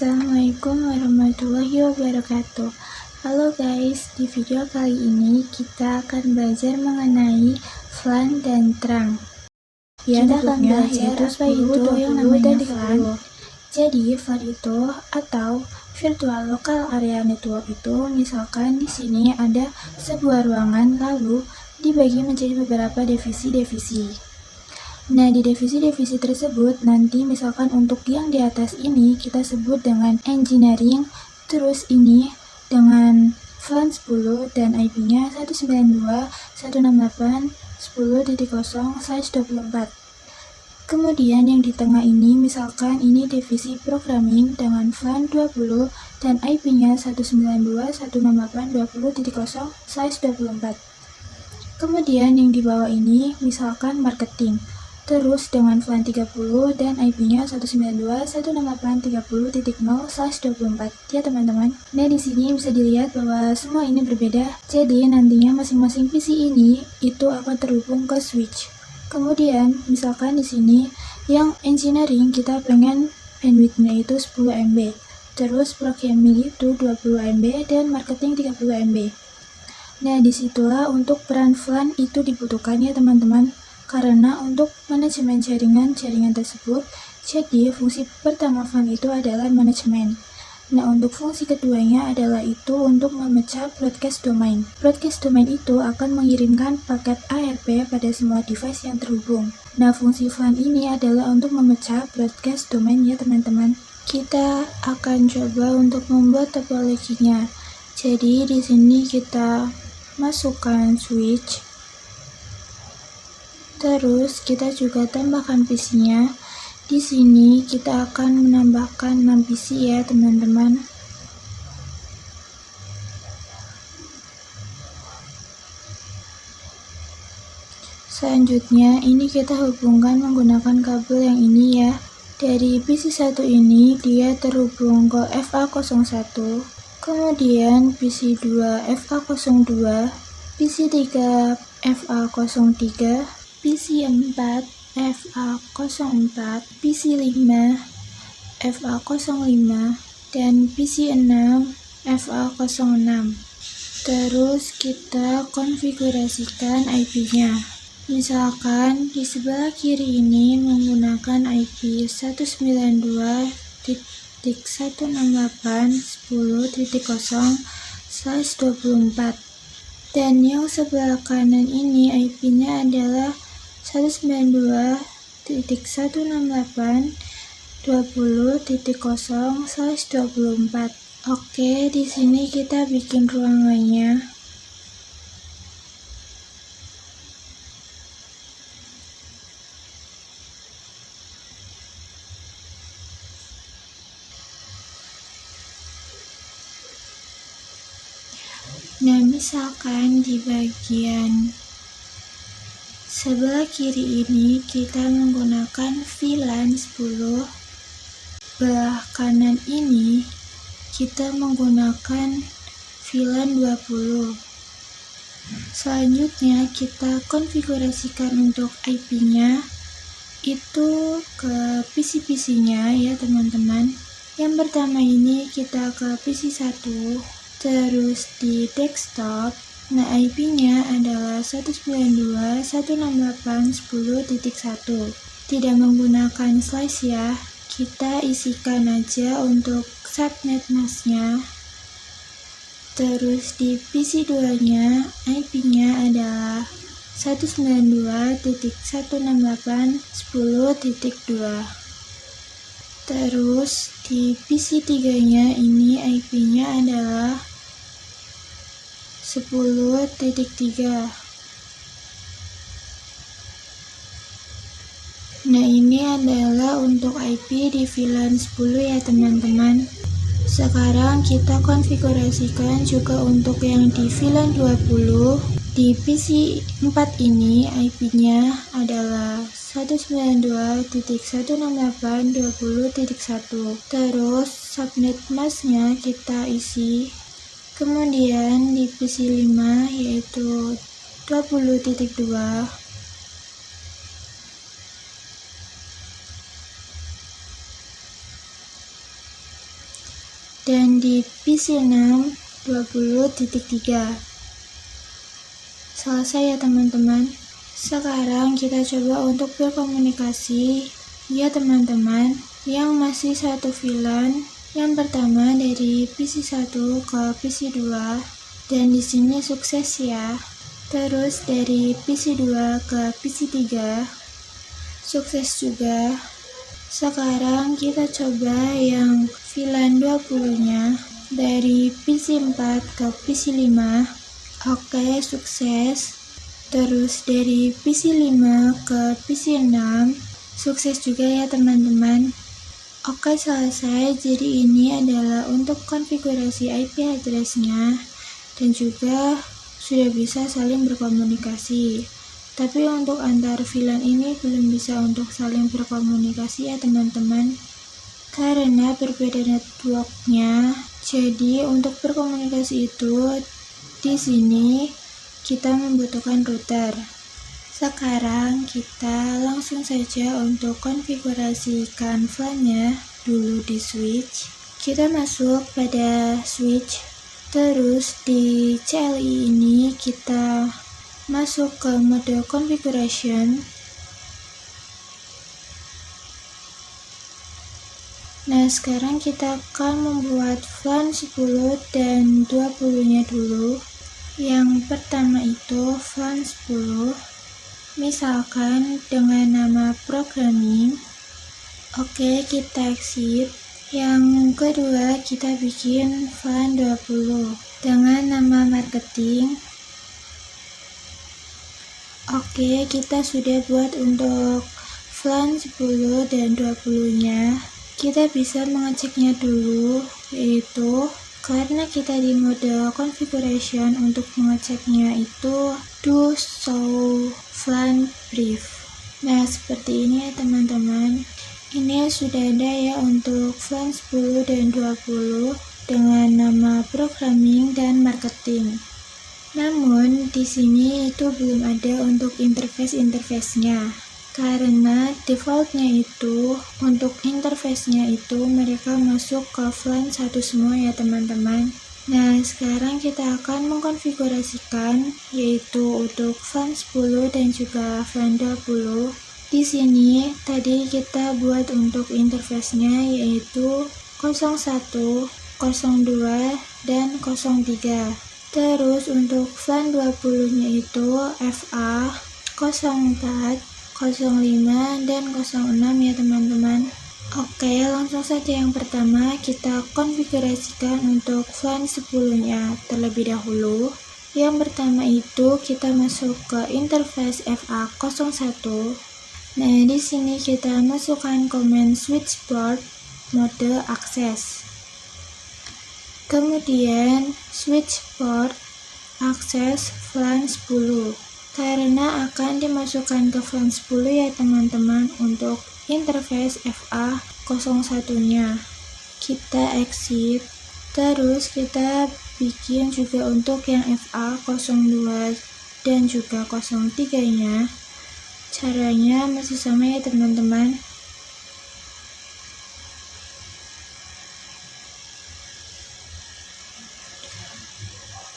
Assalamualaikum warahmatullahi wabarakatuh. Halo guys, di video kali ini kita akan belajar mengenai flan dan trang. Kita akan belajar apa itu yang namanya flan. Jadi flan itu atau virtual local area network itu, misalkan di sini ada sebuah ruangan lalu dibagi menjadi beberapa divisi-divisi. Nah, di divisi-divisi tersebut nanti misalkan untuk yang di atas ini kita sebut dengan engineering, terus ini dengan flan 10 dan IP-nya 192.168.10.0/24. Kemudian yang di tengah ini misalkan ini divisi programming dengan flan 20 dan IP-nya 192.168.20.0/24. Kemudian yang di bawah ini misalkan marketing. Terus dengan flan 30 dan IP-nya 192.168.30.0/24 ya teman-teman. Nah, di sini bisa dilihat bahwa semua ini berbeda. Jadi nantinya masing-masing PC ini itu akan terhubung ke switch. Kemudian misalkan di sini yang engineering kita pengen bandwidth-nya itu 10 MB. Terus programming itu 20 MB dan marketing 30 MB. Nah, disitulah untuk peran flan itu dibutuhkan ya teman-teman. Karena untuk manajemen jaringan tersebut, jadi fungsi pertama flan itu adalah manajemen. Nah, untuk fungsi keduanya adalah itu untuk memecah broadcast domain. Broadcast domain itu akan mengirimkan paket ARP pada semua device yang terhubung. Nah, fungsi flan ini adalah untuk memecah broadcast domain ya teman-teman. Kita akan coba untuk membuat topologinya. Jadi di sini kita masukkan switch. Terus kita juga tambahkan PC-nya. Di sini kita akan menambahkan 6 PC ya teman-teman. Selanjutnya ini kita hubungkan menggunakan kabel yang ini ya. Dari PC 1 ini dia terhubung ke FA01, kemudian PC 2 FA02, PC 3 FA03, PC 4 FA04, PC 5 FA05, dan PC 6 FA06. Terus kita konfigurasikan IP-nya. Misalkan di sebelah kiri ini menggunakan IP 192.168.10.0/24 dan yang sebelah kanan ini IP-nya adalah 192.168.20.0/24. Oke, di sini kita bikin ruangannya. Nah, misalkan di bagian sebelah kiri ini kita menggunakan VLAN 10, belah kanan ini kita menggunakan VLAN 20. Selanjutnya kita konfigurasikan untuk IP-nya itu ke PC-PC-nya ya teman-teman. Yang pertama ini kita ke PC 1, terus di desktop. Nah, IP-nya adalah 192.168.10.1. Tidak menggunakan slice ya. Kita isikan aja untuk subnet mask-nya. Terus di PC 2-nya IP-nya adalah 192.168.10.2. Terus di PC 3-nya ini IP-nya adalah 10.3. Nah, ini adalah untuk IP di VLAN 10 ya teman-teman. Sekarang kita konfigurasikan juga untuk yang di VLAN 20. Di PC 4 ini IP-nya adalah 192.168.20.1. Terus subnet mask-nya kita isi. Kemudian di PC 5 yaitu 20.2. PC6 20.3. Selesai ya teman-teman. Sekarang kita coba untuk berkomunikasi ya teman-teman yang masih satu VLAN. Yang pertama dari PC1 ke PC2 dan di sini sukses ya. Terus dari PC2 ke PC3 sukses juga. Sekarang kita coba yang VLAN 20-nya dari PC4 ke PC5. Oke, sukses. Terus dari PC5 ke PC6 sukses juga ya teman-teman. Oke, selesai. Jadi ini adalah untuk konfigurasi IP address-nya dan juga sudah bisa saling berkomunikasi. Tapi untuk antar VLAN ini belum bisa untuk saling berkomunikasi ya teman-teman, karena berbeda networknya. Jadi untuk berkomunikasi itu di sini kita membutuhkan router. Sekarang kita langsung saja untuk konfigurasikan VLAN-nya dulu di switch. Kita masuk pada switch, terus di CLI ini kita masuk ke mode configuration. Nah, sekarang kita akan membuat VLAN 10 dan 20-nya dulu. Yang pertama itu VLAN 10, misalkan dengan nama programming. Oke, kita exit. Yang kedua, kita bikin VLAN 20 dengan nama marketing. Oke, kita sudah buat untuk VLAN 10 dan 20-nya. Kita bisa mengeceknya dulu, yaitu karena kita di mode configuration, untuk mengeceknya itu do show VLAN brief. Nah, seperti ini ya teman-teman. Ini sudah ada ya untuk VLAN 10 dan 20 dengan nama programming dan marketing. Namun di sini itu belum ada untuk interface-nya, karena defaultnya itu untuk interface-nya itu mereka masuk ke VLAN 1 semua ya teman-teman. Nah, sekarang kita akan mengkonfigurasikan yaitu untuk VLAN 10 dan juga VLAN 20. Di sini tadi kita buat untuk interface-nya yaitu 01, 02 dan 03. Terus untuk VLAN 20-nya itu FA 04, 05 dan 06 ya teman-teman. Oke, langsung saja yang pertama kita konfigurasikan untuk VLAN 10-nya terlebih dahulu. Yang pertama itu kita masuk ke interface FA01. Nah, di sini kita masukkan command switch port mode akses. Kemudian switch port akses VLAN 10, karena akan dimasukkan ke VLAN 10 ya teman-teman untuk interface FA01-nya. Kita exit, terus kita bikin juga untuk yang FA02 dan juga 03-nya. Caranya masih sama ya teman-teman.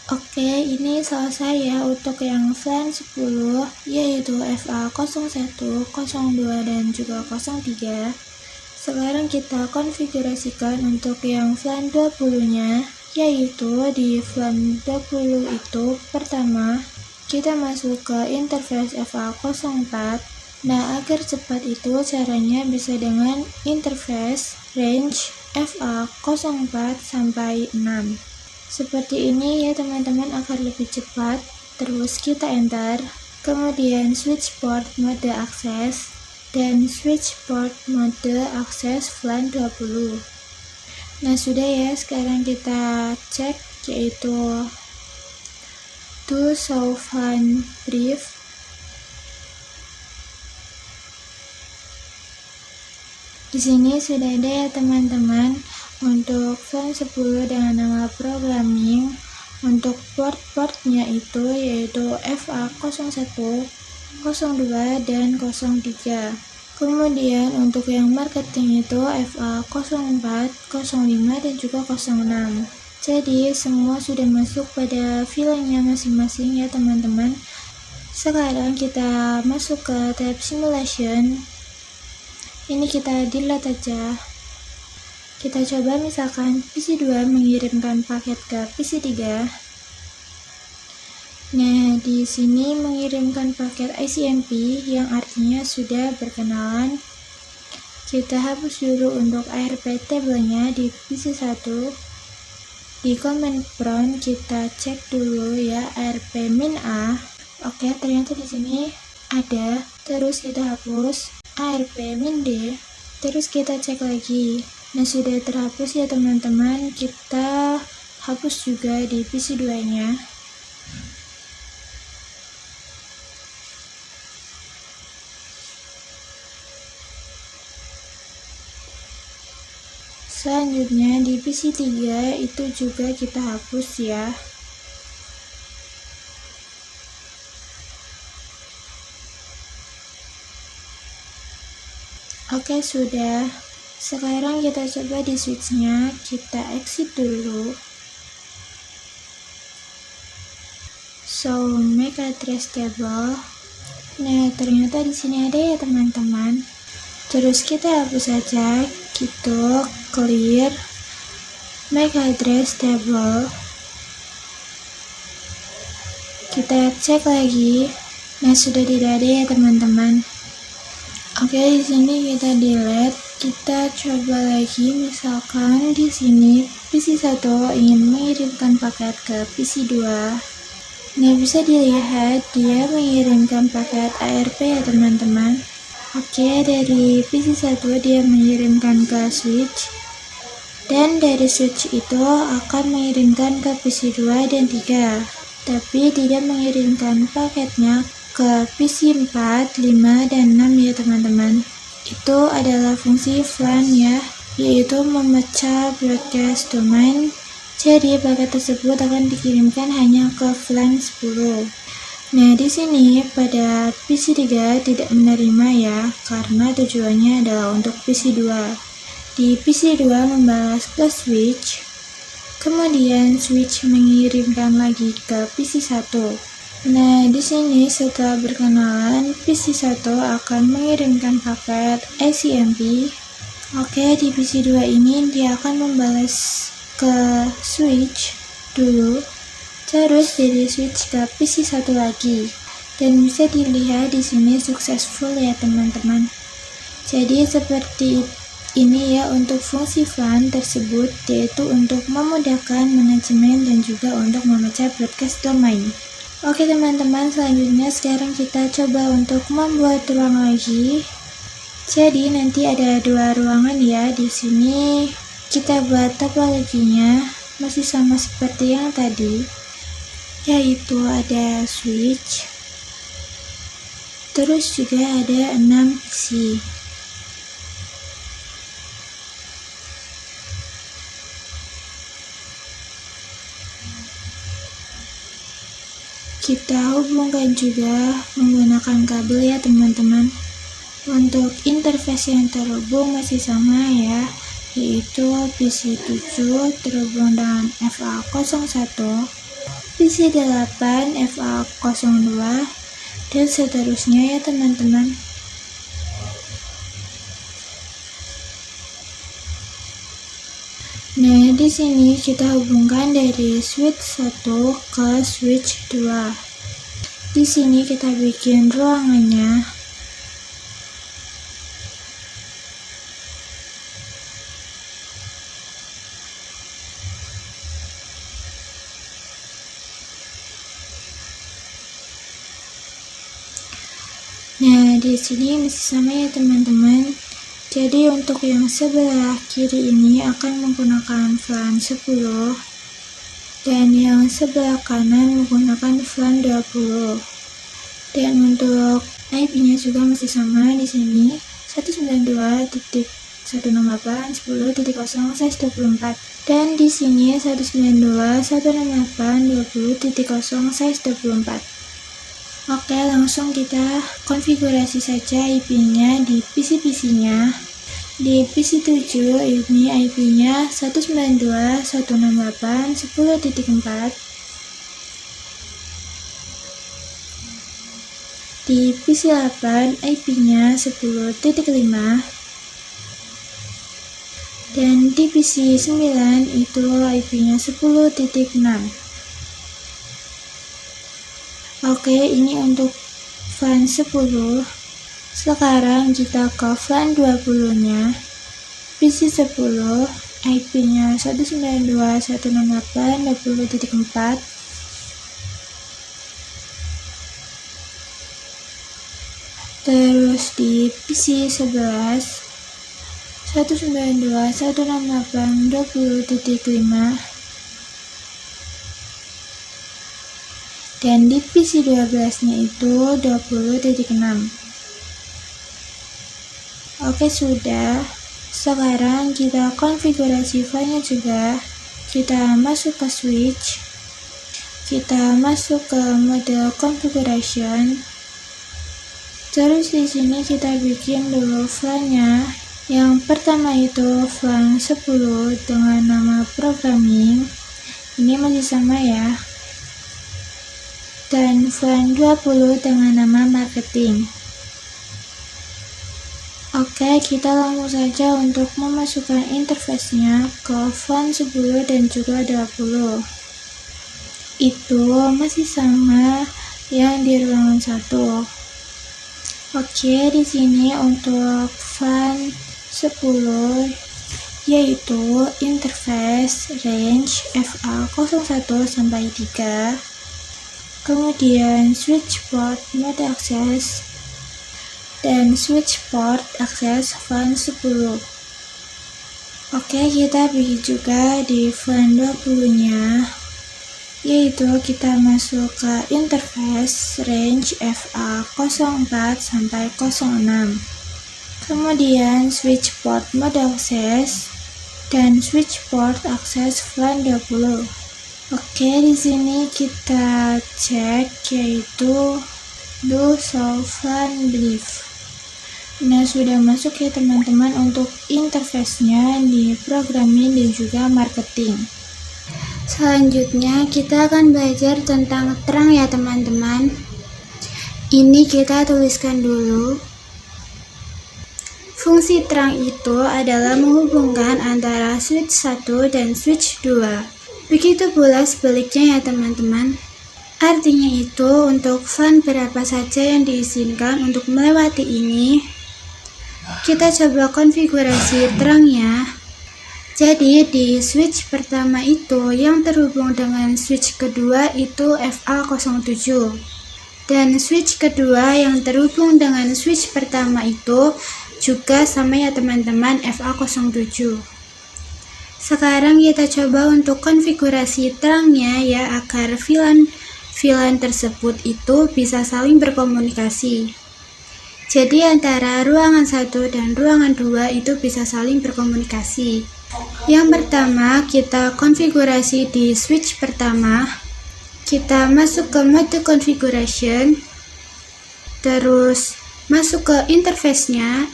Oke, ini selesai ya untuk yang VLAN 10, yaitu FA01, 02 dan juga 03. Sekarang kita konfigurasikan untuk yang VLAN 20-nya, yaitu di VLAN 20 itu pertama kita masuk ke interface FA04. Nah, agar cepat itu caranya bisa dengan interface range FA04 sampai 6. Seperti ini ya teman-teman agar lebih cepat. Terus kita enter, kemudian switch port mode akses dan switch port mode akses VLAN 20. Nah, sudah ya, sekarang kita cek yaitu to show VLAN brief. Di sini sudah ada ya teman-teman untuk VLAN 10 dengan nama programming. Untuk port-portnya itu yaitu FA01, 02 dan 03. Kemudian untuk yang marketing itu FA04, 05 dan juga 06. Jadi semua sudah masuk pada filenya masing-masing ya teman-teman. Sekarang kita masuk ke tab simulation. Ini kita delete aja. Kita coba misalkan PC2 mengirimkan paket ke PC3. Nah, di sini mengirimkan paket ICMP yang artinya sudah berkenalan. Kita hapus dulu untuk ARP tabelnya di PC1. Di command prompt kita cek dulu ya ARP-A. Oke, ternyata di sini ada. Terus kita hapus ARP-D. Terus kita cek lagi. Nah, sudah terhapus ya teman-teman. Kita hapus juga di PC2-nya. Selanjutnya di PC3 itu juga kita hapus ya. Oke, sudah. Sekarang kita coba di switch-nya, kita exit dulu. So, make address table. Nah, ternyata di sini ada ya teman-teman. Terus kita hapus saja, gitu, clear, make address table. Kita cek lagi. Nah, sudah tidak ada ya teman-teman. Oke, di sini kita delete. Kita coba lagi, misalkan di sini PC1 ingin mengirimkan paket ke PC2. Nah, bisa dilihat dia mengirimkan paket ARP ya teman-teman. Oke, dari PC1 dia mengirimkan ke switch. Dan dari switch itu akan mengirimkan ke PC2 dan 3. Tapi tidak mengirimkan paketnya ke PC4, 5, dan 6 ya teman-teman. Itu adalah fungsi FLAN ya, yaitu memecah broadcast domain. Jadi paket tersebut akan dikirimkan hanya ke FLAN 10. Nah, di sini pada PC3 tidak menerima ya, karena tujuannya adalah untuk PC2. Di PC2 membalas ke switch, kemudian switch mengirimkan lagi ke PC1. Nah, di sini setelah berkenalan, PC1 akan mengirimkan paket ICMP. Oke, di PC2 ini dia akan membalas ke switch dulu, terus dari switch ke PC1 lagi. Dan bisa dilihat di sini successful ya teman-teman. Jadi seperti ini ya untuk fungsi FLAN tersebut, yaitu untuk memudahkan manajemen dan juga untuk memecah broadcast domain. Oke teman-teman, selanjutnya sekarang kita coba untuk membuat ruang lagi. Jadi nanti ada 2 ruangan ya. Di sini kita buat topologinya masih sama seperti yang tadi, yaitu ada switch. Terus juga ada 6 PC. Kita hubungkan juga menggunakan kabel ya teman-teman. Untuk interface yang terhubung masih sama ya, yaitu PC7 terhubung dengan FA01, PC8 FA02, dan seterusnya ya teman-teman. Nah, di sini kita hubungkan dari switch 1 ke switch 2. Di sini kita bikin ruangannya. Nah, di sini masih sama ya teman-teman. Jadi untuk yang sebelah kiri ini akan menggunakan FLAN 10 dan yang sebelah kanan menggunakan FLAN 20. Dan untuk IP-nya juga masih sama di sini 192.168.10.0/24 dan di sini 192.168.20.0/24. Oke, langsung kita konfigurasi saja IP-nya di PC-PC-nya. Di PC 7 ini IP-nya 192.168.10.4. Di PC 8 IP-nya 10.5. Dan di PC 9 itu IP-nya 10.6. Oke, ini untuk VLAN 10. Sekarang kita ke VLAN 20-nya. PC 10 IP-nya 192.168.20.4. Terus di PC 11 192.168.20.5. Dan di PC 12-nya itu 20.6. Oke, sudah. Sekarang kita konfigurasi filenya juga. Kita masuk ke switch. Kita masuk ke mode configuration. Terus di sini kita bikin dulu filenya. Yang pertama itu VLAN 10 dengan nama programming. Ini masih sama ya. Dan VLAN 20 dengan nama marketing. Oke, kita langsung saja untuk memasukkan interface-nya ke VLAN 10 dan juga 20. Itu masih sama yang di ruangan 1. Oke, di sini untuk VLAN 10 yaitu interface range FA01 sampai 3. Kemudian switch port mode access dan switch port akses VLAN 10. Oke, kita bikin juga di VLAN 20-nya, yaitu kita masuk ke interface range FA04 sampai 06. Kemudian switch port mode access dan switch port akses VLAN 20. Oke, di sini kita cek yaitu do show VLAN brief. Nah, sudah masuk ya teman-teman untuk interface-nya di programming dan juga marketing. Selanjutnya kita akan belajar tentang terang ya teman-teman. Ini kita tuliskan dulu. Fungsi terang itu adalah menghubungkan antara switch 1 dan switch 2. Begitu pula sebaliknya ya teman-teman. Artinya itu untuk VLAN berapa saja yang diizinkan untuk melewati ini. Kita coba konfigurasi terangnya. Jadi di switch pertama itu yang terhubung dengan switch kedua itu FA07. Dan switch kedua yang terhubung dengan switch pertama itu juga sama ya teman-teman, FA07. Sekarang kita coba untuk konfigurasi terangnya ya agar VLAN tersebut itu bisa saling berkomunikasi. Jadi antara ruangan 1 dan ruangan 2 itu bisa saling berkomunikasi. Yang pertama kita konfigurasi di switch pertama. Kita masuk ke mode configuration. Terus masuk ke interface-nya.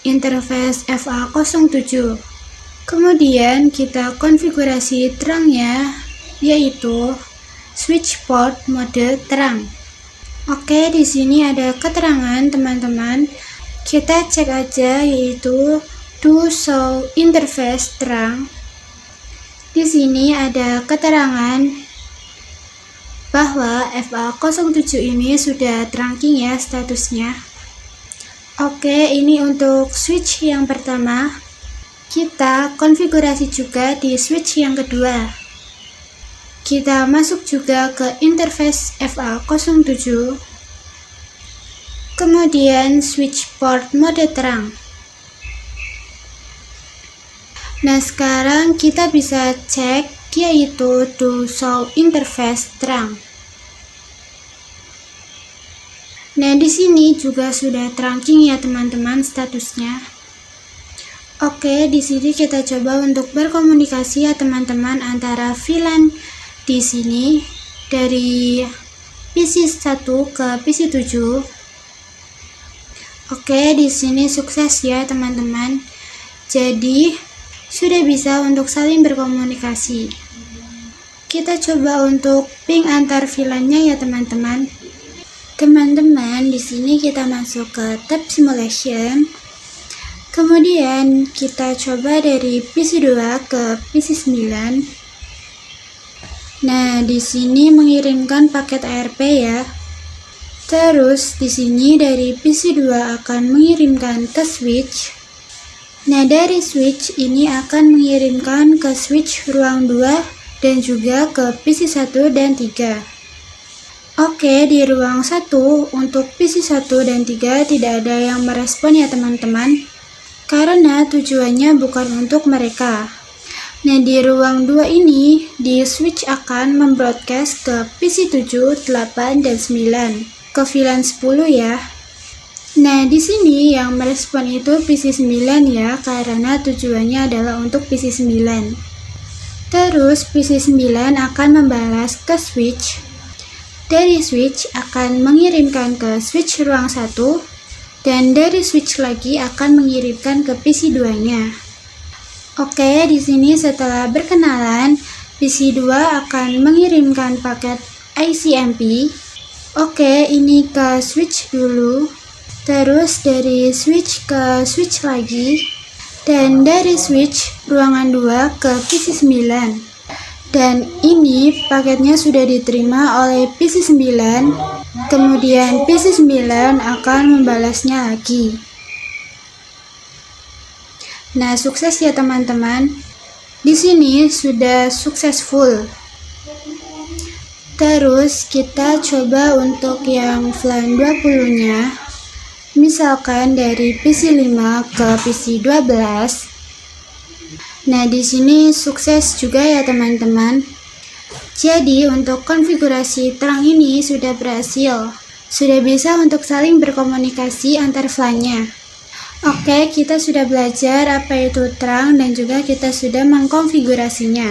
Interface FA07. Kemudian kita konfigurasi terangnya yaitu switch port mode terang. Oke, di sini ada keterangan teman-teman. Kita cek aja yaitu do show interface terang. Di sini ada keterangan bahwa FA07 ini sudah trunking ya statusnya. Oke, ini untuk switch yang pertama. Kita konfigurasi juga di switch yang kedua. Kita masuk juga ke interface FA07. Kemudian switch port mode terang. Nah, sekarang kita bisa cek yaitu do show interface terang. Nah, di sini juga sudah trunking ya teman-teman statusnya. Oke, di sini kita coba untuk berkomunikasi ya teman-teman antara VLAN di sini dari PC 1 ke PC 7. Oke, di sini sukses ya teman-teman. Jadi, sudah bisa untuk saling berkomunikasi. Kita coba untuk ping antar VLAN-nya ya teman-teman. Teman-teman, di sini kita masuk ke tab simulation. Kemudian kita coba dari PC 2 ke PC 9. Nah, di sini mengirimkan paket ARP ya. Terus di sini dari PC 2 akan mengirimkan ke switch. Nah, dari switch ini akan mengirimkan ke switch ruang 2 dan juga ke PC 1 dan 3. Oke, di ruang 1 untuk PC 1 dan 3 tidak ada yang merespon ya teman-teman, karena tujuannya bukan untuk mereka. Nah, di ruang 2 ini, di switch akan membroadcast ke PC 7, 8, dan 9, ke VLAN 10 ya. Nah, di sini yang merespon itu PC 9 ya, karena tujuannya adalah untuk PC 9. Terus PC 9 akan membalas ke switch. Dari switch akan mengirimkan ke switch ruang 1, dan dari switch lagi akan mengirimkan ke PC 2-nya. Oke, di sini setelah berkenalan, PC 2 akan mengirimkan paket ICMP. Oke, ini ke switch dulu. Terus dari switch ke switch lagi. Dan dari switch ruangan 2 ke PC 9. Dan ini paketnya sudah diterima oleh PC 9. Kemudian PC 9 akan membalasnya lagi. Nah, sukses ya teman-teman. Di sini sudah successful. Terus kita coba untuk yang VLAN 20-nya. Misalkan dari PC 5 ke PC 12. Nah, di sini sukses juga ya teman-teman. Jadi, untuk konfigurasi terang ini sudah berhasil. Sudah bisa untuk saling berkomunikasi antar VLAN-nya. Oke, kita sudah belajar apa itu terang dan juga kita sudah mengkonfigurasinya.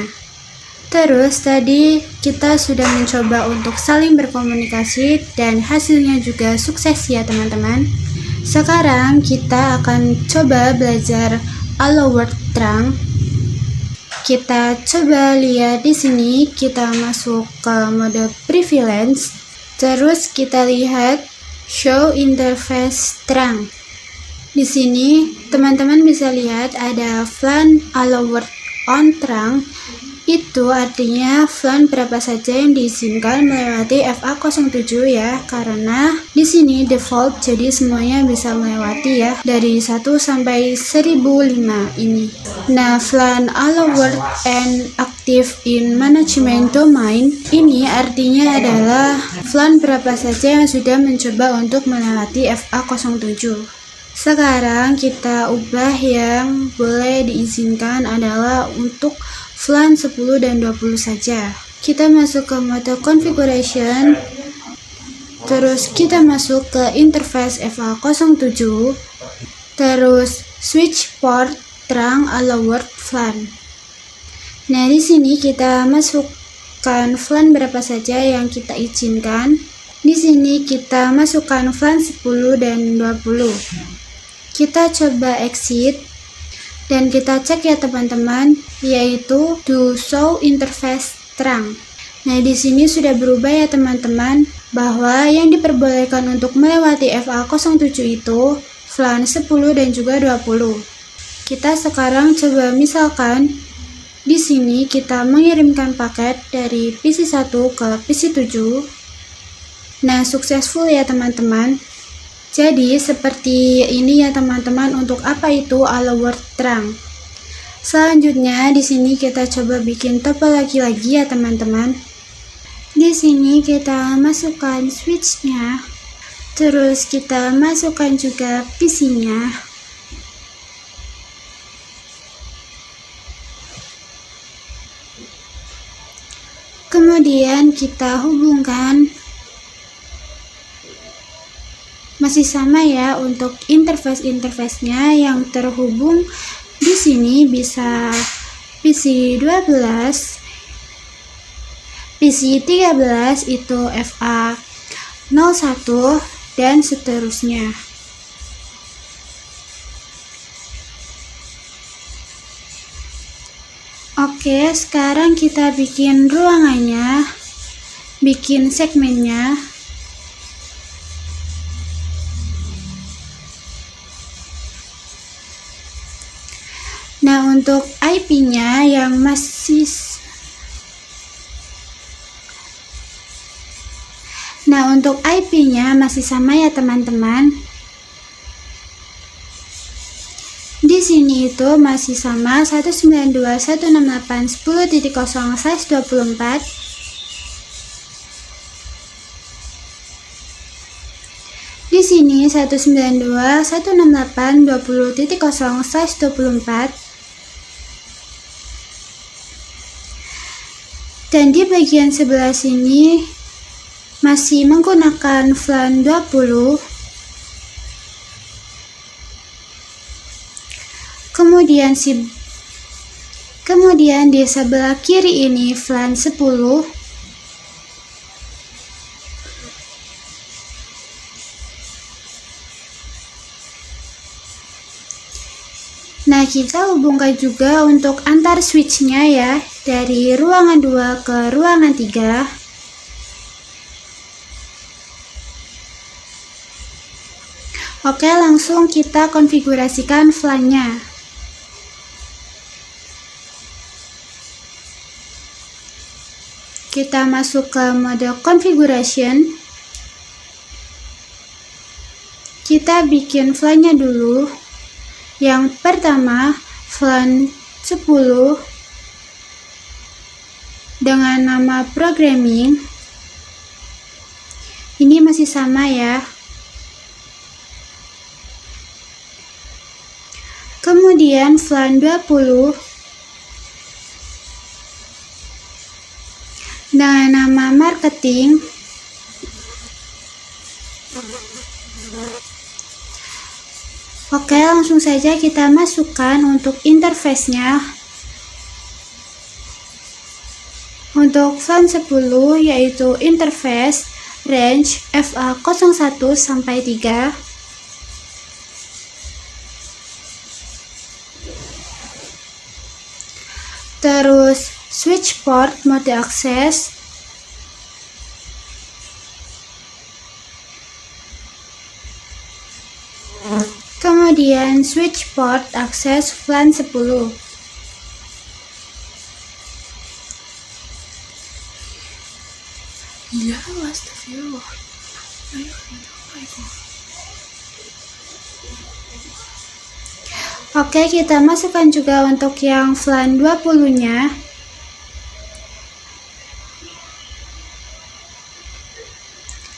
Terus tadi kita sudah mencoba untuk saling berkomunikasi dan hasilnya juga sukses ya teman-teman. Sekarang kita akan coba belajar Allo World terang. Kita coba lihat di sini, kita masuk ke mode prevalence. Terus kita lihat show interface terang. Di sini teman-teman bisa lihat ada VLAN Allo World on terang. Itu artinya VLAN berapa saja yang diizinkan melewati FA07 ya, karena di sini default jadi semuanya bisa melewati ya, dari 1 sampai 1005 ini. Nah, VLAN Allo World and Active in Management Domain ini artinya adalah VLAN berapa saja yang sudah mencoba untuk melewati FA07. Sekarang kita ubah yang boleh diizinkan adalah untuk VLAN 10 dan 20 saja. Kita masuk ke mode configuration. Terus kita masuk ke interface FA07. Terus switch port terang Allo World VLAN. Nah, di sini kita masukkan VLAN berapa saja yang kita izinkan. Di sini kita masukkan VLAN 10 dan 20. Kita coba exit dan kita cek ya teman-teman, yaitu do show interface terang. Nah, di sini sudah berubah ya teman-teman, bahwa yang diperbolehkan untuk melewati FA07 itu VLAN 10 dan juga 20. Kita sekarang coba misalkan di sini kita mengirimkan paket dari PC 1 ke PC 7. Nah, successful ya teman-teman. Jadi seperti ini ya teman-teman untuk apa itu Allo World terang. Selanjutnya di sini kita coba bikin topologi lagi ya teman-teman. Di sini kita masukkan switch-nya. Terus kita masukkan juga PC-nya. Kemudian kita hubungkan. Masih sama ya untuk interface-nya yang terhubung di sini bisa PC 12, PC 13 itu FA01 dan seterusnya. Oke, sekarang kita bikin ruangannya, bikin segmennya. Nah, untuk IP-nya yang masih sama ya teman-teman. Di sini itu masih sama 192.168.10.0/24. Di sini 192.168.20.0/24. Dan di bagian sebelah sini masih menggunakan flan 20. Kemudian di sebelah kiri ini flan 10. Nah, kita hubungkan juga untuk antar switch-nya ya, dari ruangan 2 ke ruangan 3. Oke, langsung kita konfigurasikan flan-nya. Kita masuk ke mode configuration. Kita bikin flan-nya dulu. Yang pertama, flan 10 dengan nama programming. Ini masih sama ya. Kemudian flan 20 dengan nama marketing. Oke, langsung saja kita masukkan untuk interface-nya. Untuk flan 10 yaitu interface range FA01 sampai 3. Terus switch port mode akses. Kemudian switch port akses flan 10. Ya, astagfirullah. Oke, kita masukkan juga untuk yang flan 20-nya.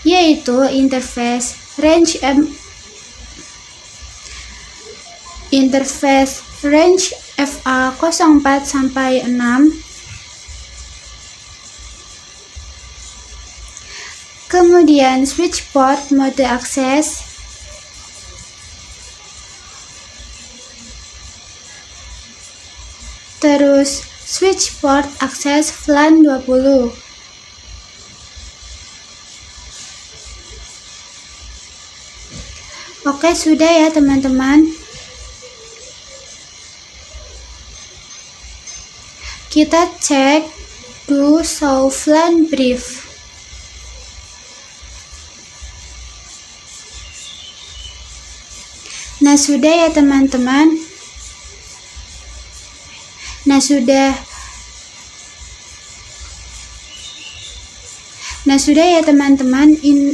Yaitu interface range FA04 sampai 6. Kemudian switch port mode akses. Terus switch port akses flan 20. Oke, sudah ya teman-teman. Kita cek do show flan brief. Nah, sudah ya teman-teman.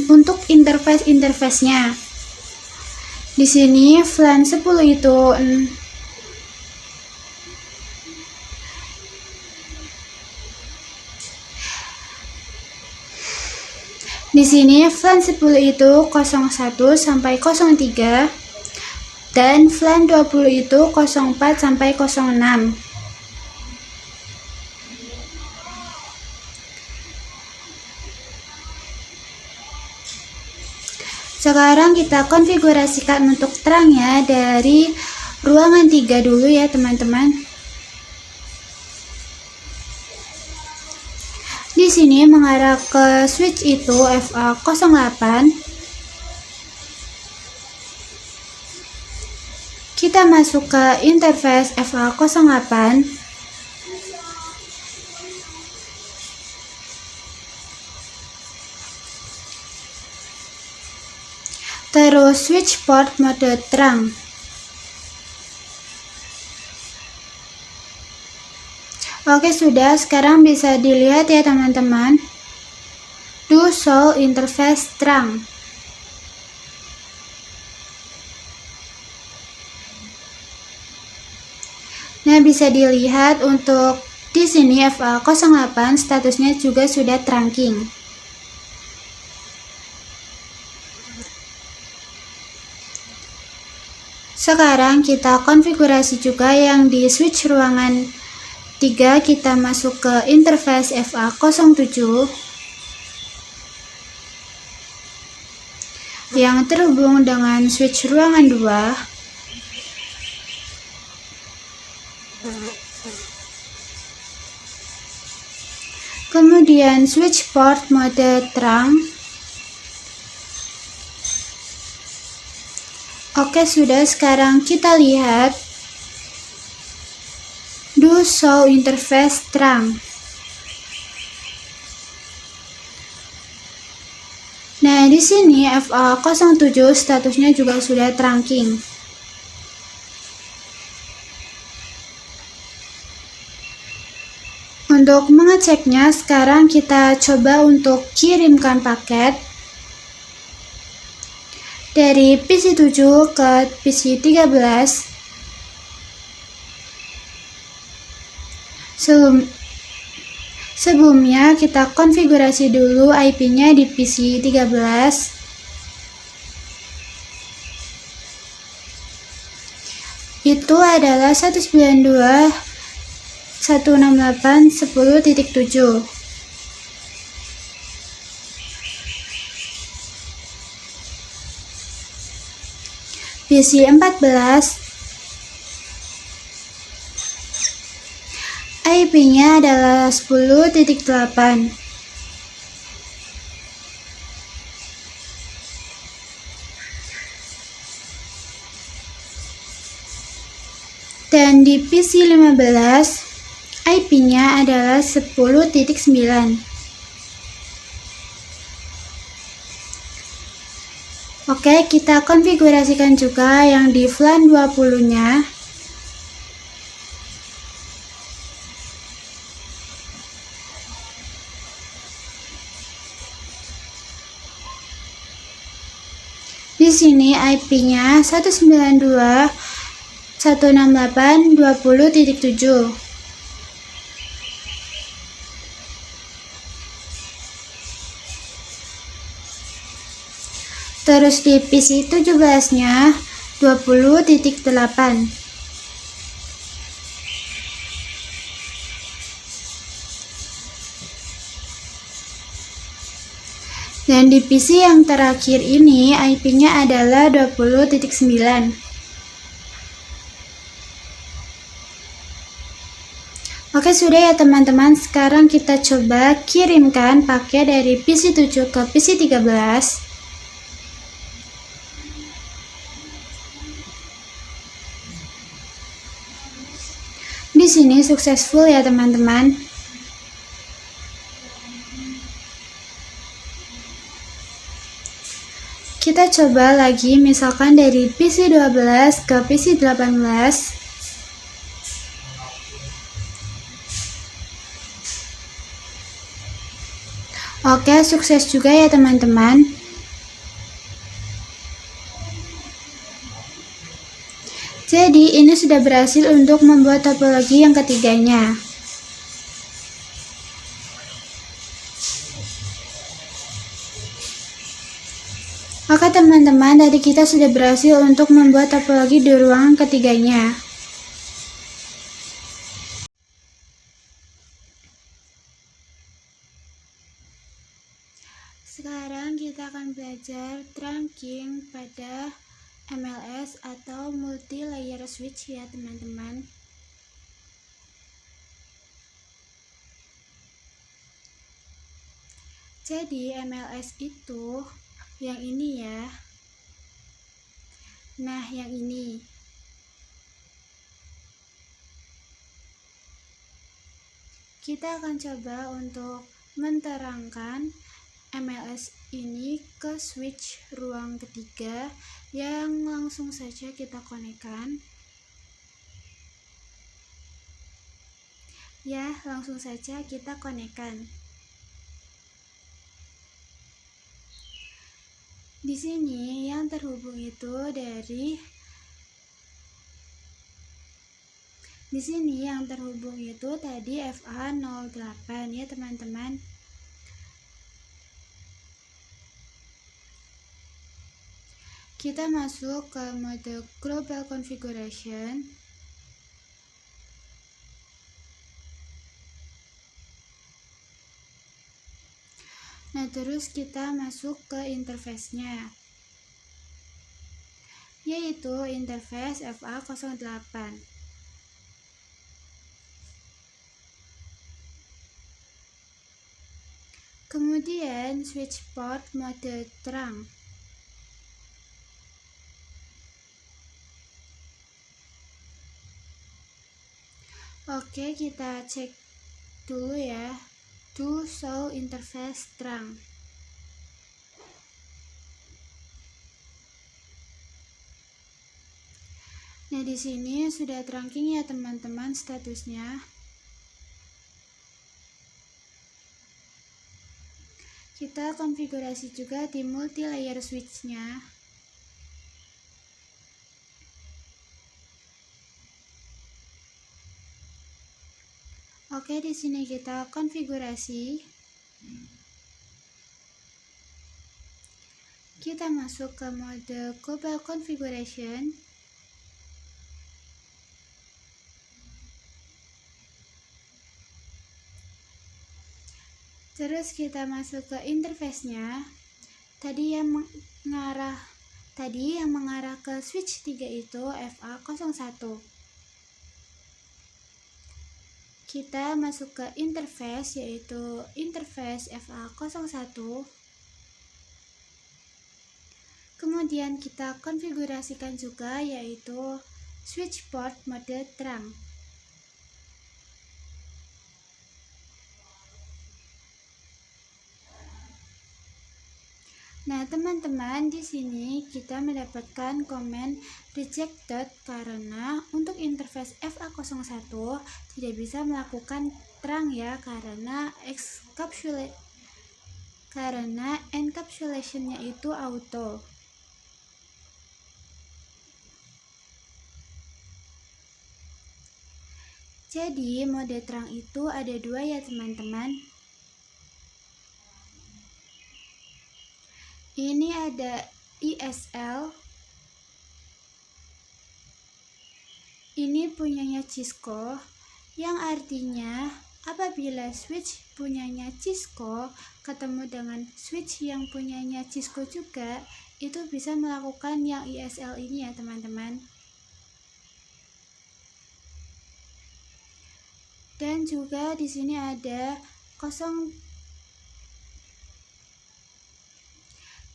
Untuk interface-nya. Di sini flan 10 itu Di sini flan 10 itu 01 sampai 03 dan flan 20 itu 04 sampai 06. Sekarang kita konfigurasikan untuk terangnya dari ruangan 3 dulu ya teman-teman. Di sini mengarah ke switch itu FA08. Kita masuk ke interface FA08. Terus switch port mode terang. Oke, sudah. Sekarang bisa dilihat ya teman-teman. Do show interface terang. Nah, bisa dilihat untuk di sini FA08 statusnya juga sudah trunking. Sekarang kita konfigurasi juga yang di switch ruangan 3, kita masuk ke interface FA07 yang terhubung dengan switch ruangan 2. Kemudian switch port mode terang. Oke, sudah. Sekarang kita lihat do show interface terang. Nah, di sini FA07 statusnya juga sudah trunking. Untuk mengeceknya, sekarang kita coba untuk kirimkan paket dari PC7 ke PC13. Sebelumnya kita konfigurasi dulu IP-nya di PC13. Itu adalah 192.168.10.7. PC14 IP-nya adalah 10.8. Dan di PC15 IP-nya adalah 10.9. Oke, kita konfigurasikan juga yang di VLAN 20-nya. Di sini IP-nya 192.168.20.7. Terus di PC 17-nya 20.8. Dan di PC yang terakhir ini IP-nya adalah 20.9. Oke, sudah ya teman-teman. Sekarang kita coba kirimkan paket dari PC7 ke PC13. Di sini successful ya teman-teman. Kita coba lagi, misalkan dari PC12 ke PC18. Oke, sukses juga ya teman-teman. Jadi ini sudah berhasil untuk membuat topologi yang ketiganya. Oke teman-teman, tadi kita sudah berhasil untuk membuat topologi di ruangan ketiganya. Sekarang kita akan belajar trunking pada MLS atau multi layer switch ya teman-teman. Jadi MLS itu yang ini ya. Nah, yang ini. Kita akan coba untuk menerangkan MLS ini ke switch ruang ketiga yang langsung saja kita konekkan. Ya, langsung saja kita konekkan. Di sini yang terhubung itu tadi FA08 ya teman-teman. Kita masuk ke mode Global Configuration. Nah, terus kita masuk ke interface-nya, yaitu interface FA08. Kemudian switch port mode terang. Oke, kita cek dulu ya. To show interface terang. Nah, di sini sudah terangking ya teman-teman statusnya. Kita konfigurasi juga di multi-layer switch-nya. Oke, di sini kita konfigurasi. Kita masuk ke mode Global Configuration. Terus kita masuk ke interface-nya. Tadi yang mengarah ke switch 3 itu FA01. Kita masuk ke interface, yaitu interface FA01. Kemudian kita konfigurasikan juga, yaitu switch port mode terang. Nah, teman-teman, di sini kita mendapatkan komen rejected karena untuk interface FA01 tidak bisa melakukan terang ya, karena encapsulation-nya itu auto. Jadi mode terang itu ada dua ya teman-teman. Ini ada ISL. Ini punyanya Cisco, yang artinya apabila switch punyanya Cisco ketemu dengan switch yang punyanya Cisco juga, itu bisa melakukan yang ISL ini ya teman-teman. Dan juga di sini ada 802.iq.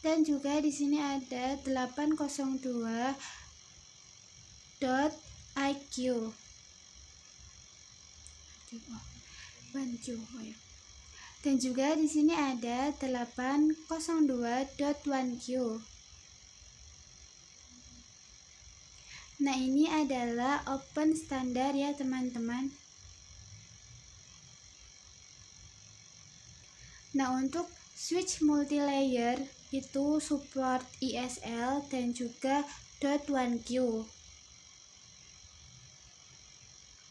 Dan juga di sini ada 802.1q. Nah, ini adalah open standar ya teman-teman. Nah, untuk switch multilayer itu support ISL dan juga .1q.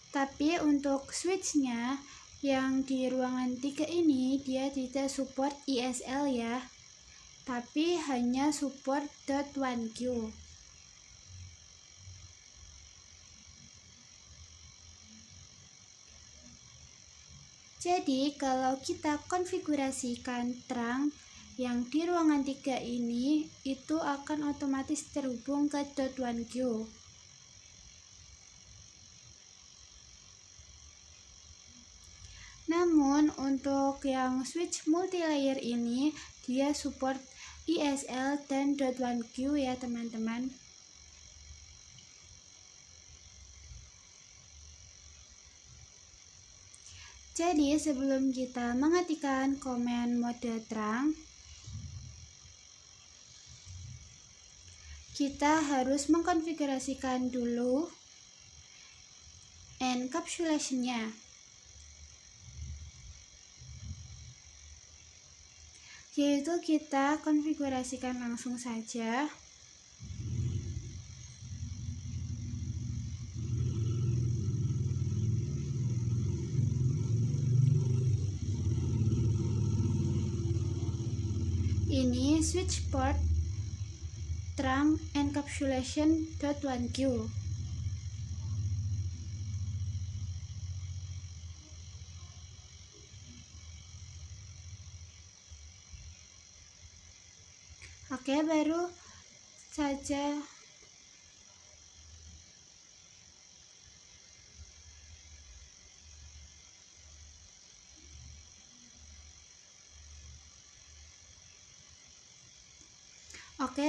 Tapi untuk switchnya yang di ruangan 3 ini dia tidak support ISL ya, tapi hanya support .1q. Jadi kalau kita konfigurasikan terang yang di ruangan 3 ini, itu akan otomatis terhubung ke .1q. Namun untuk yang switch multilayer ini dia support ISL dan .1q ya teman-teman. Jadi sebelum kita mengetikkan komen mode terang, kita harus mengkonfigurasikan dulu encapsulation-nya. Yaitu kita konfigurasikan langsung saja. Ini switch port trunk encapsulation.1q. Oke, baru saja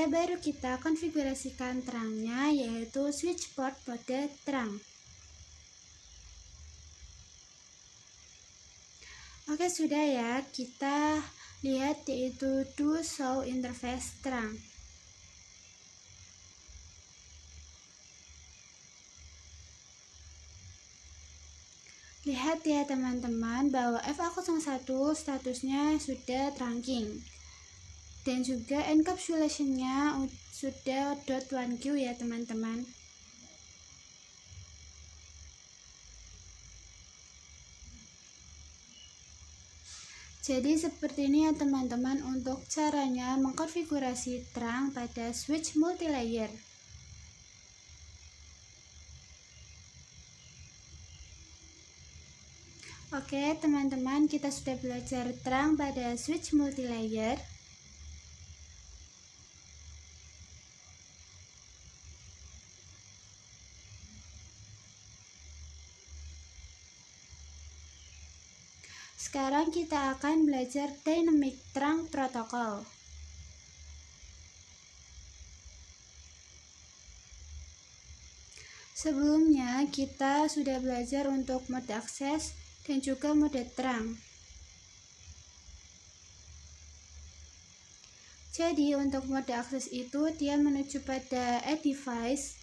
baru kita konfigurasikan terangnya, yaitu switch port mode terang. Oke, sudah ya, kita lihat yaitu do show interface terang. Lihat ya teman-teman bahwa FA01 statusnya sudah trunking. Dan juga encapsulation-nya sudah .1q ya teman-teman. Jadi seperti ini ya teman-teman untuk caranya mengkonfigurasi terang pada switch multilayer. Oke teman-teman, kita sudah belajar terang pada switch multilayer. Sekarang kita akan belajar dynamic terang protokol. Sebelumnya kita sudah belajar untuk mode akses dan juga mode terang. Jadi untuk mode akses itu dia menuju pada add device,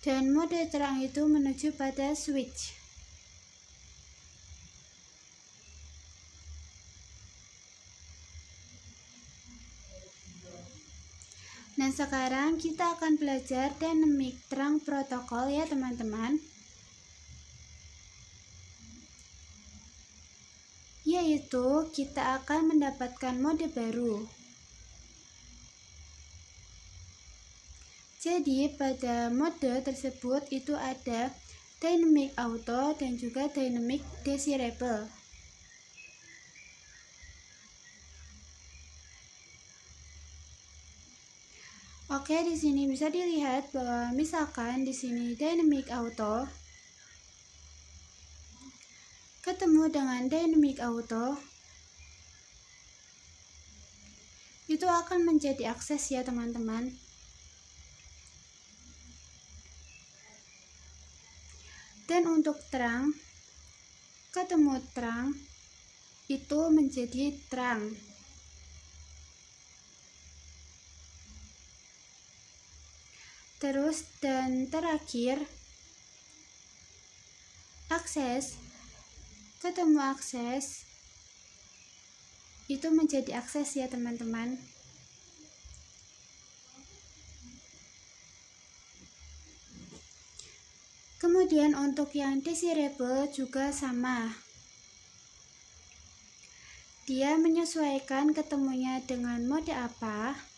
dan mode terang itu menuju pada switch. Nah, sekarang kita akan belajar dynamic terang protokol ya teman-teman. Yaitu kita akan mendapatkan mode baru. Jadi pada mode tersebut itu ada dynamic auto dan juga dynamic desirable. Oke, di sini bisa dilihat bahwa misalkan di sini dynamic auto ketemu dengan dynamic auto, itu akan menjadi akses ya teman-teman. Dan untuk terang, ketemu terang itu menjadi terang. Terus dan terakhir, akses, ketemu akses, itu menjadi akses ya teman-teman. Kemudian untuk yang desirable juga sama. Dia menyesuaikan ketemunya dengan mode apa.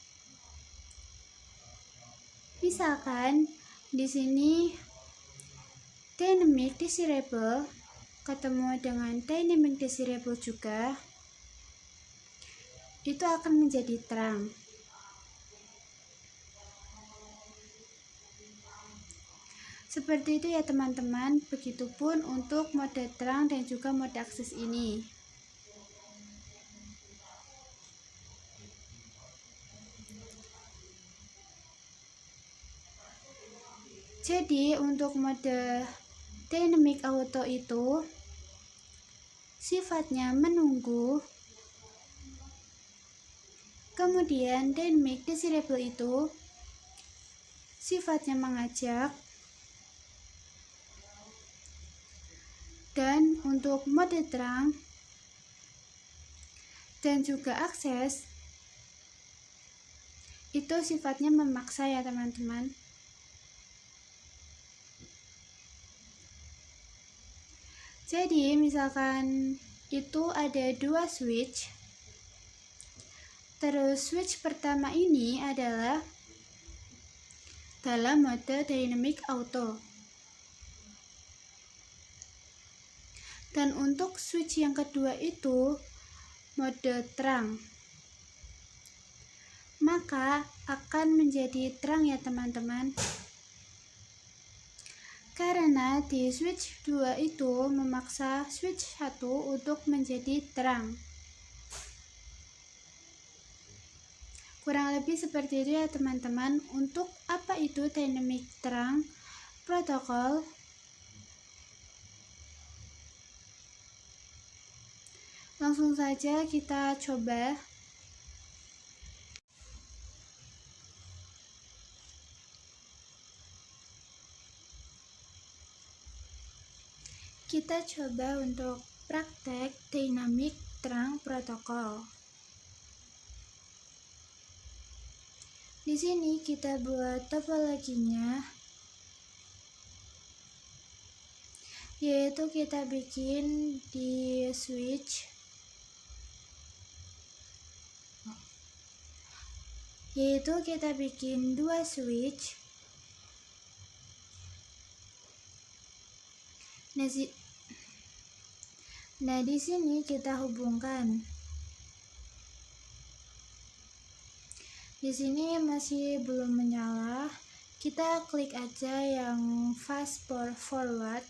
Misalkan di sini dynamic desirable ketemu dengan dynamic desirable juga, itu akan menjadi terang. Seperti itu ya teman-teman, begitupun untuk mode terang dan juga mode akses ini. Jadi untuk mode dynamic auto itu sifatnya menunggu Kemudian dynamic desirable itu sifatnya mengajak, dan untuk mode terang dan juga akses itu sifatnya memaksa ya teman-teman. Jadi misalkan itu ada dua switch, terus switch pertama ini adalah dalam mode dynamic auto, dan untuk switch yang kedua itu mode terang, maka akan menjadi terang ya teman-teman, karena di switch 2 itu memaksa switch 1 untuk menjadi terang. Kurang lebih seperti itu ya teman-teman. Untuk apa itu dynamic terang protokol? Langsung saja kita coba. Kita coba untuk praktek dynamic terang protokol. Di sini kita buat topologinya, yaitu kita bikin di switch, yaitu kita bikin dua switch. Nah, di sini kita hubungkan. Di sini masih belum menyala. Kita klik aja yang fast forward.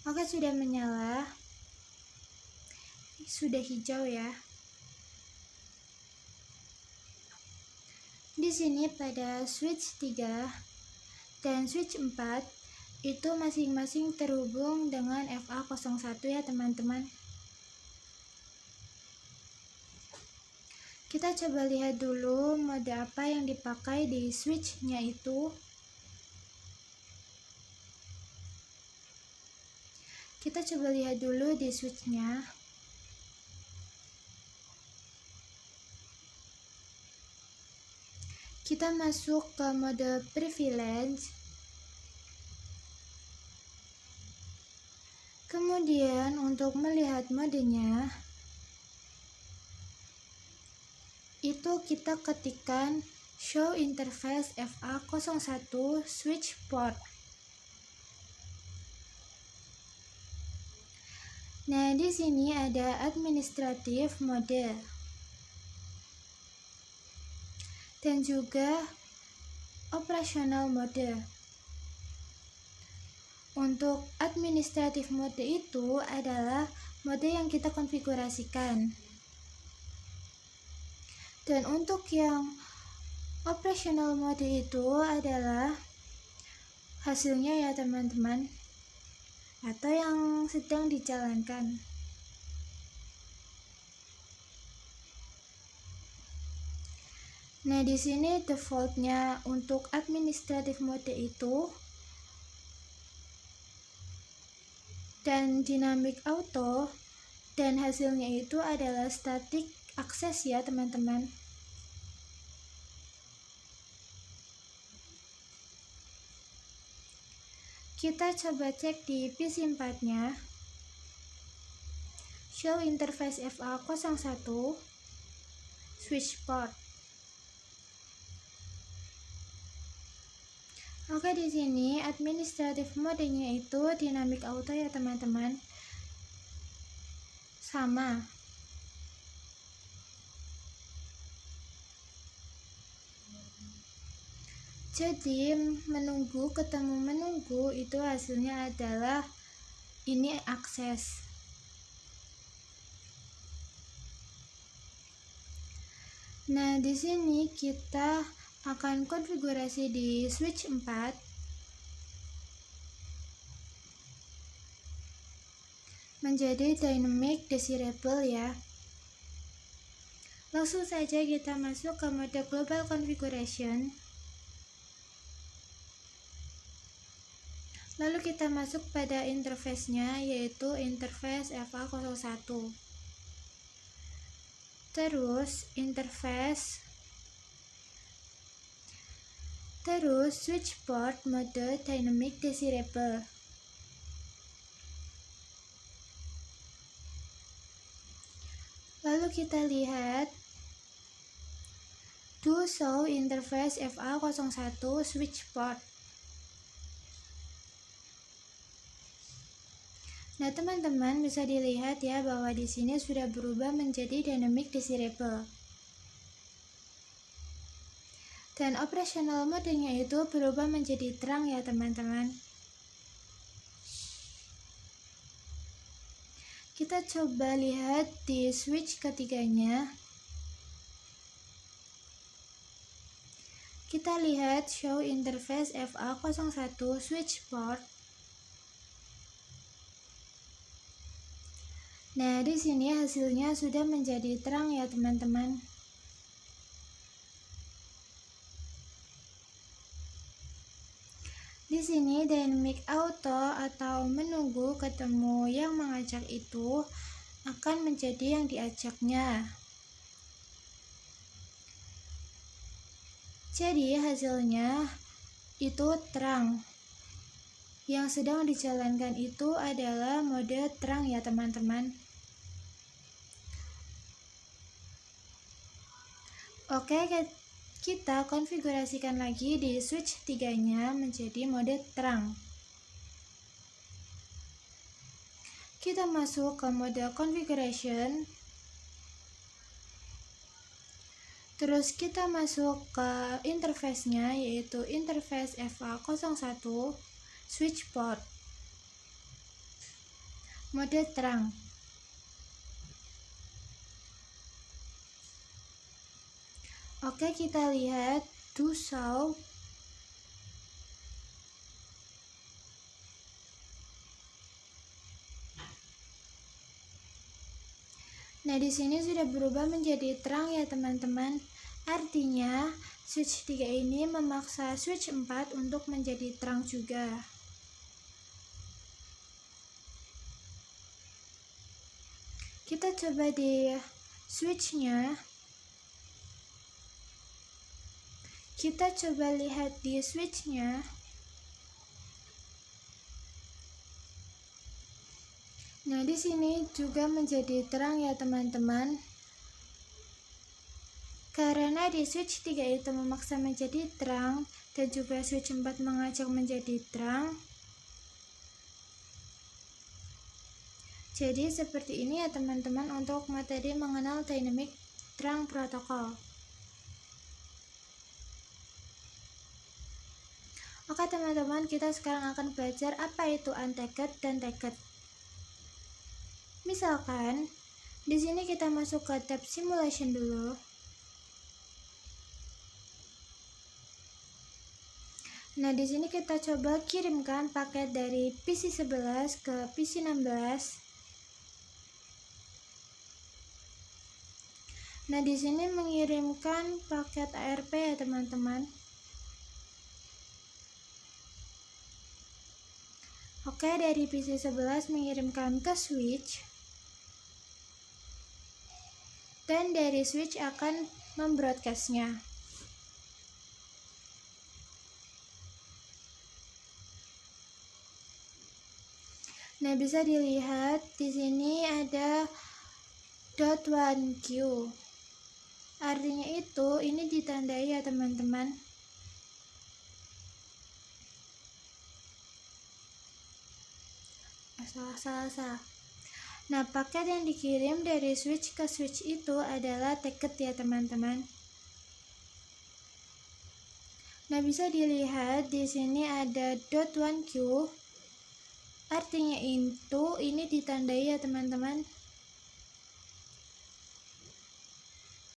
Oke, sudah menyala. Sudah hijau ya. Di sini pada switch 3 dan switch 4 itu masing-masing terhubung dengan FA01 ya teman-teman. Kita coba lihat dulu mode apa yang dipakai di switch-nya itu. Kita coba lihat dulu di switch-nya. Kita masuk ke mode privilege. Kemudian untuk melihat modenya, itu kita ketikkan show interface FA01 switch port. Nah, di sini ada administrative mode dan juga operational mode. Untuk administrative mode itu adalah mode yang kita konfigurasikan. Dan untuk yang operational mode itu adalah hasilnya ya teman-teman, atau yang sedang dijalankan. Nah, di sini defaultnya untuk administrative mode itu dan dynamic auto, dan hasilnya itu adalah static access ya teman-teman. Kita coba cek di PC4 nya, show interface FA01 switch port. Oke, di sini administrative modenya itu dynamic auto ya teman-teman. Sama. Jadi menunggu ketemu menunggu itu hasilnya adalah ini akses. Nah, di sini kita akan konfigurasi di switch 4. menjadi dynamic desirable ya. Langsung saja kita masuk ke mode global configuration. Lalu kita masuk pada interface-nya, yaitu interface FA01. Terus interface, terus switch port mode dynamic desirable. Lalu kita lihat do show interface FA01 switch port. Nah, teman-teman bisa dilihat ya bahwa di sini sudah berubah menjadi dynamic desirable. Dan operational modenya itu berubah menjadi terang ya, teman-teman. Kita coba lihat di switch ketiganya. Kita lihat show interface FA01 switch port. Nah, di sini hasilnya sudah menjadi terang ya, teman-teman. Di sini dynamic auto atau menunggu ketemu yang mengajak itu akan menjadi yang diajaknya. Jadi hasilnya itu terang. Yang sedang dijalankan itu adalah mode terang ya, teman-teman. Oke, kita konfigurasikan lagi di switch 3-nya menjadi mode terang. Kita masuk ke mode configuration. Terus kita masuk ke interface-nya, yaitu interface FA01 switch port mode terang. Oke, kita lihat do show. Nah, di sini sudah berubah menjadi terang ya, teman-teman. Artinya, switch 3 ini memaksa switch 4 untuk menjadi terang juga. Kita coba di switch-nya. Kita coba lihat di switch-nya. Nah, di sini juga menjadi terang ya, teman-teman. Karena di switch 3 itu memaksa menjadi terang dan juga switch 4 mengajak menjadi terang. Jadi seperti ini ya, teman-teman, untuk materi mengenal dynamic terang protokol. Oke, teman-teman, kita sekarang akan belajar apa itu untagged dan tagged. Misalkan di sini kita masuk ke tab simulation dulu. Nah, di sini kita coba kirimkan paket dari PC 11 ke PC 16. Nah, di sini mengirimkan paket ARP ya, teman-teman. Oke, dari PC 11 mengirimkan ke switch. Dan dari switch akan membroadcastnya. Nah, bisa dilihat di sini ada .1Q. Artinya itu ini ditandai ya, teman-teman. Salah. Nah, paket yang dikirim dari switch ke switch itu adalah tagged ya, teman-teman. Nah, bisa dilihat di sini ada .1Q. Artinya itu ini ditandai ya, teman-teman.